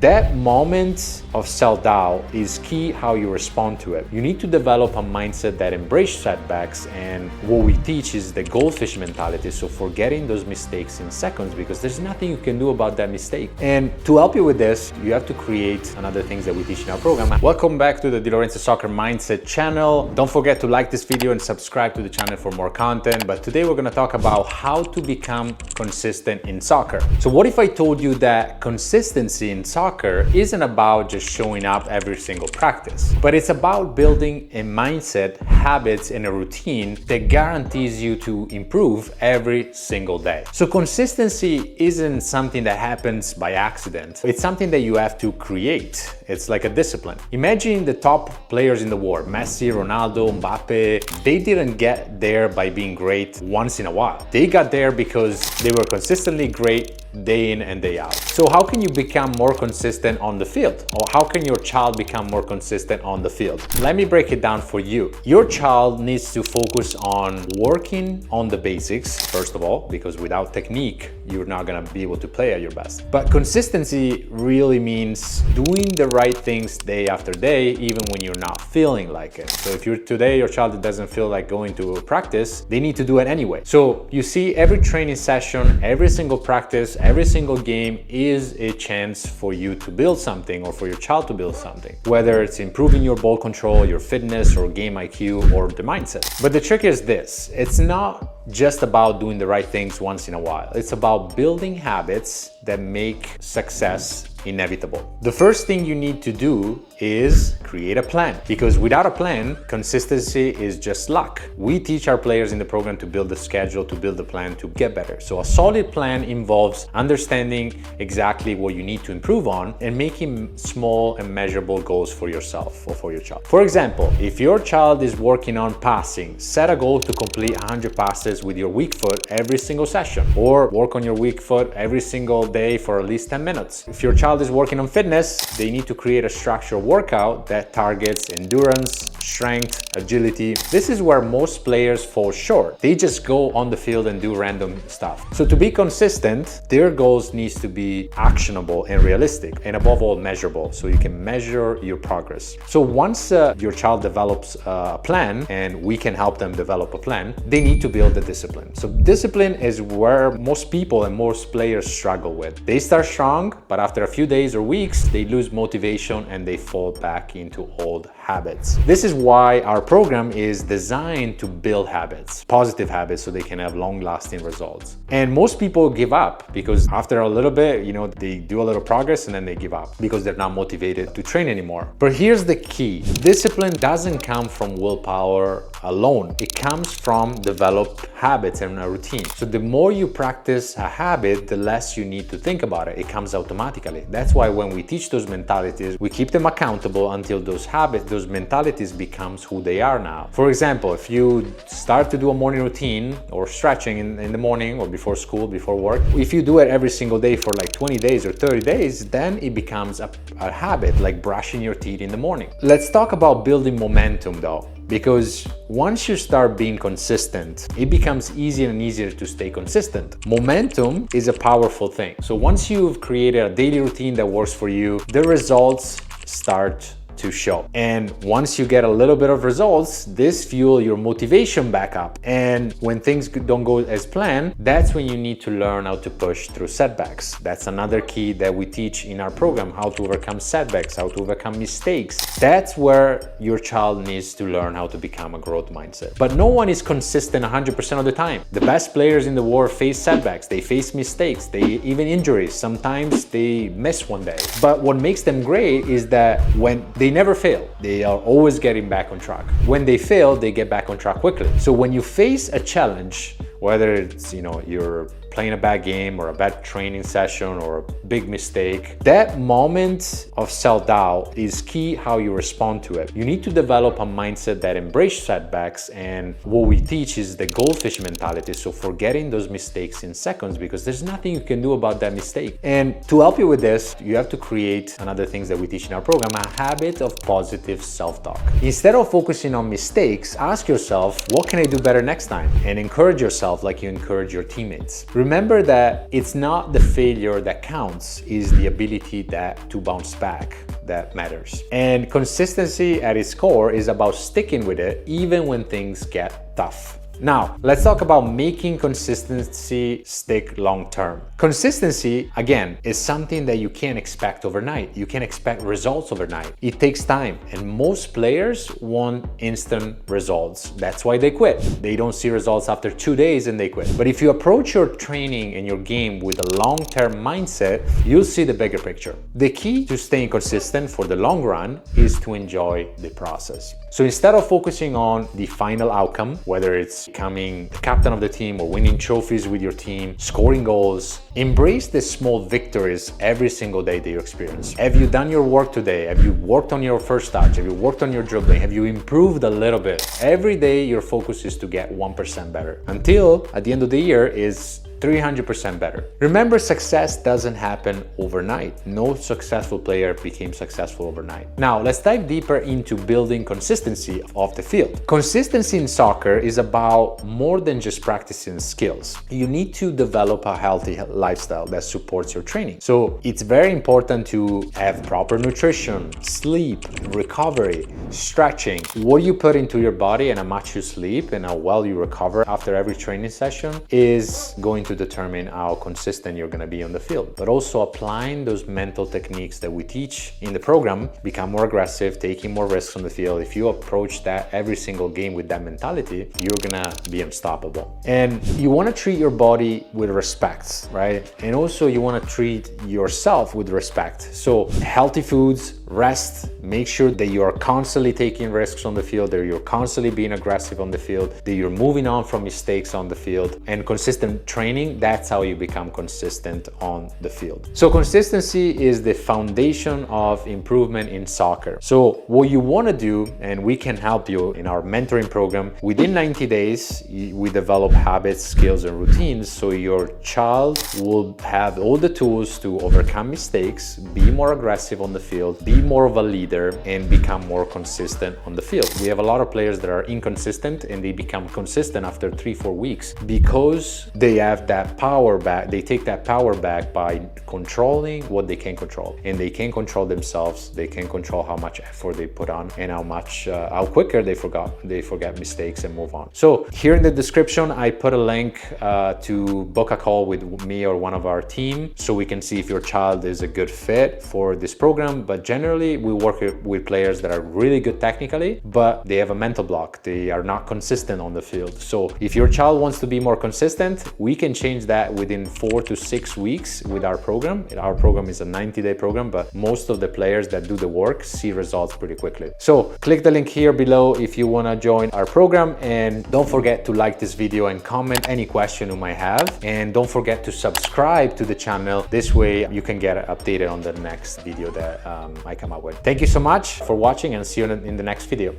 That moment of self-doubt is key how you respond to it. You need to develop a mindset that embraces setbacks, and what we teach is the goldfish mentality, so forgetting those mistakes in seconds because there's nothing you can do about that mistake. And to help you with this, you have to create another things that we teach in our program. Welcome back to the Di Lorenzo Soccer Mindset channel. Don't forget to like this video and subscribe to the channel for more content. But today we're going to talk about how to become consistent in soccer. So what if I told you that consistency in soccer isn't about just showing up every single practice, but it's about building a mindset, habits, and a routine that guarantees you to improve every single day. So consistency isn't something that happens by accident. It's something that you have to create. It's like a discipline. Imagine the top players in the world, Messi, Ronaldo, Mbappe. They didn't get there by being great once in a while. They got there because they were consistently great day in and day out. So how can you become more consistent on the field? Or how can your child become more consistent on the field? Let me break it down for you. Your child needs to focus on working on the basics, first of all, because without technique, you're not gonna be able to play at your best. But consistency really means doing the right things day after day, even when you're not feeling like it. So if today your child doesn't feel like going to practice, they need to do it anyway. So you see, every training session, every single practice, every single game is a chance for you to build something or for your child to build something, whether it's improving your ball control, your fitness, or game IQ, or the mindset. But the trick is this: it's not just about doing the right things once in a while. It's about building habits that make success inevitable. The first thing you need to do is create a plan, because without a plan, consistency is just luck. We teach our players in the program to build a schedule, to build a plan to get better. So a solid plan involves understanding exactly what you need to improve on and making small and measurable goals for yourself or for your child. For example, if your child is working on passing, set a goal to complete 100 passes with your weak foot every single session, or work on your weak foot every single day for at least 10 minutes. If your child is working on fitness, they need to create a structured workout that targets endurance, strength, agility. This is where most players fall short. They just go on the field and do random stuff. So to be consistent, their goals needs to be actionable and realistic, and above all measurable, so you can measure your progress. So once your child develops a plan, and we can help them develop a plan, they need to build the discipline. So discipline is where most people and most players struggle with. They start strong, but after a few days or weeks, they lose motivation and they fall back into old habits. This is why our program is designed to build habits, positive habits, so they can have long-lasting results. And most people give up because after a little bit, they do a little progress and then they give up because they're not motivated to train anymore. But here's the key: discipline doesn't come from willpower alone. It comes from developed habits and a routine. So the more you practice a habit, the less you need to think about it. It comes automatically. That's why when we teach those mentalities, we keep them accountable until those habits, those mentalities becomes who they are now. For example, if you start to do a morning routine or stretching in the morning or before school, before work, if you do it every single day for like 20 days or 30 days, then it becomes a habit, like brushing your teeth in the morning. Let's talk about building momentum though. Because once you start being consistent, it becomes easier and easier to stay consistent. Momentum is a powerful thing. So once you've created a daily routine that works for you, the results start to show. And once you get a little bit of results, this fuel your motivation back up. And when things don't go as planned, that's when you need to learn how to push through setbacks. That's another key that we teach in our program: how to overcome setbacks, how to overcome mistakes. That's where your child needs to learn how to become a growth mindset. But no one is consistent 100% of the time. The best players in the world face setbacks, they face mistakes, even injuries. Sometimes they miss one day. But what makes them great is that when they never fail, they are always getting back on track. When they fail, they get back on track quickly. So when you face a challenge, whether it's you're playing a bad game or a bad training session or a big mistake, that moment of self-doubt is key how you respond to it. You need to develop a mindset that embraces setbacks, and what we teach is the goldfish mentality, so forgetting those mistakes in seconds because there's nothing you can do about that mistake. And to help you with this, you have to create another things that we teach in our program, a habit of positive self-talk. Instead of focusing on mistakes, ask yourself, what can I do better next time? And encourage yourself like you encourage your teammates. Remember that it's not the failure that counts, it's the ability to bounce back that matters. And consistency at its core is about sticking with it even when things get tough. Now, let's talk about making consistency stick long term. Consistency, again, is something that you can't expect overnight. You can't expect results overnight. It takes time, and most players want instant results. That's why they quit. They don't see results after 2 days and they quit. But if you approach your training and your game with a long-term mindset, you'll see the bigger picture. The key to staying consistent for the long run is to enjoy the process. So instead of focusing on the final outcome, whether it's becoming the captain of the team or winning trophies with your team, scoring goals, embrace the small victories every single day that you experience. Have you done your work today? Have you worked on your first touch? Have you worked on your dribbling? Have you improved a little bit? Every day your focus is to get 1% better until at the end of the year is 300% better. Remember, success doesn't happen overnight. No successful player became successful overnight. Now, let's dive deeper into building consistency off the field. Consistency in soccer is about more than just practicing skills. You need to develop a healthy lifestyle that supports your training. So it's very important to have proper nutrition, sleep, recovery, stretching. What you put into your body and how much you sleep and how well you recover after every training session is going to determine how consistent you're going to be on the field. But also applying those mental techniques that we teach in the program, become more aggressive, taking more risks on the field. If you approach that every single game with that mentality, you're gonna be unstoppable. And you want to treat your body with respect, right? And also you want to treat yourself with respect. So healthy foods, rest, make sure that you're constantly taking risks on the field, that you're constantly being aggressive on the field, that you're moving on from mistakes on the field, and consistent training. That's how you become consistent on the field. So consistency is the foundation of improvement in soccer. So what you want to do, and we can help you in our mentoring program, within 90 days, we develop habits, skills, and routines so your child will have all the tools to overcome mistakes, be more aggressive on the field, be more of a leader, and become more consistent on the field. We have a lot of players that are inconsistent and they become consistent after 3-4 weeks because they have that power back. They take that power back by controlling what they can control, and they can control themselves. They can control how much effort they put on and how quicker they forget mistakes and move on. So here in the description, I put a link to book a call with me or one of our team so we can see if your child is a good fit for this program. But generally, we work with players that are really good technically, but they have a mental block. They are not consistent on the field. So if your child wants to be more consistent, we can change that within 4 to 6 weeks with our program. Our program is a 90-day program, but most of the players that do the work see results pretty quickly. So click the link here below if you want to join our program, and don't forget to like this video and comment any question you might have, and don't forget to subscribe to the channel. This way you can get updated on the next video that I come up with. Thank you so much for watching, and see you in the next video.